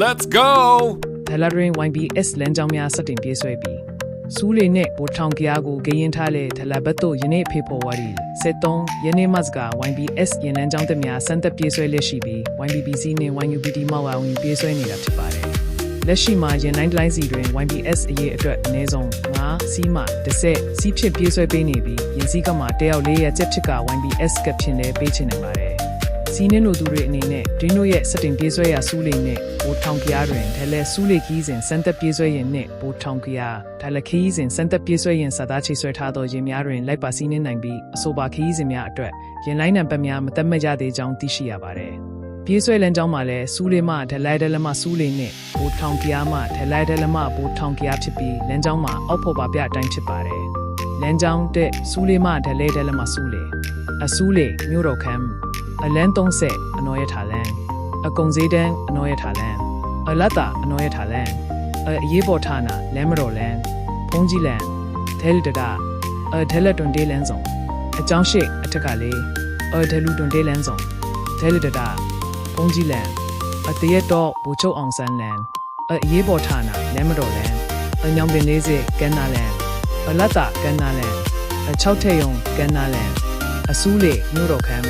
Let's go! ဒါလာရင် YBS လမ်းကြောင်းများစတင်ပြေးဆွဲပြီးစူးလေးနဲ့ပိုထောင်ကြကိုဂိရင်ထားလေဒါလာဘတ်တို့ယနေ့ဖေဖော်ဝါရီ73ယနေ့မှက YBS ရင်လမ်းကြောင်းတများစံတက်ပြေးဆွဲလက်ရှိပြီး YBBC နဲ့ YUBD မှဝဝင်ပြေးဆွဲနေတာဖြစ်ပါတယ်လက်ရှိမှာရင်လိုင်းတိုင်းစီတွင် YBS အရေးအတွက်အနည်းဆုံး9စီးမှ10စီးဖြစ်ပြေးဆွဲပေးနေပြီးရင်စည်းကမှတယောက်4ရက်ချက်ဖြစ်က YBS ကပ်ဖြစ်နေပေးချင်နေပါတယ်စီးနှင်းတို့သူတွေအနေနဲ့ဒင်းတို့ရဲ့စတင်ပြေးဆွဲရာစူးလေးနဲ့ပိုထောင်ကြတွင်ဒါလည်းစူးလေးခီးစဉ်စံတက်ပြေးဆွဲရင်နဲ့ပိုထောင်ကြဒါလည်းခီးစဉ်စံတက်ပြေးဆွဲရင်စာသားချိတ်ဆွဲထားသောရင်များတွင်လိုက်ပါစီးနှင်းနိုင်ပြီးအဆိုပါခီးစဉ်များအတွက်ရင်လိုင်းနံပါတ်များမတက်မရသေးကြောင်းသိရှိရပါတယ်ပြေးဆွဲလမ်းကြောင်းမှာလည်းစူးလေးမှဒါလိုက်ဒလမစူးလေးနဲ့ပိုထောင်ကြမှဒါလိုက်ဒလမပိုထောင်ကြဖြစ်ပြီးလမ်းကြောင်းမှာအောက်ဖို့ပါပြအတိုင်းဖြစ်ပါတယ်လမ်းကြောင်းတဲ့စူးလေးမှဒါလိုက်ဒလမစူးလေးအစူးလေးမြို့တော်ခမ်းအလန်း30အနော်ရထားလန်းအကုံစည်းတန်းအနော်ရထားလန်းအလတ်တာအနော်ရထားလန်းအရေးပေါ်ဌာနလမ်းမတော်လန်းဖုံးကြီးလန်းဒဲလ်တကအဒဲလက်တွန်တေးလန်းဆောင်အကြောင်းရှိအထက်ကလေးအဒဲလူတွန်တေးလန်းဆောင်ဒဲလ်တကဖုံးကြီးလန်းအတရက်တော့ဘူချုပ်အောင်ဆန်းလန်းအရေးပေါ်ဌာနလမ်းမတော်လန်းအညောင်ပင်လေးစေကန်းနာလန်းအလတ်တာကန်းနာလန်းအ6ထက်ယုံကန်းနာလန်းအစူးလေမြို့တော်ခမ်း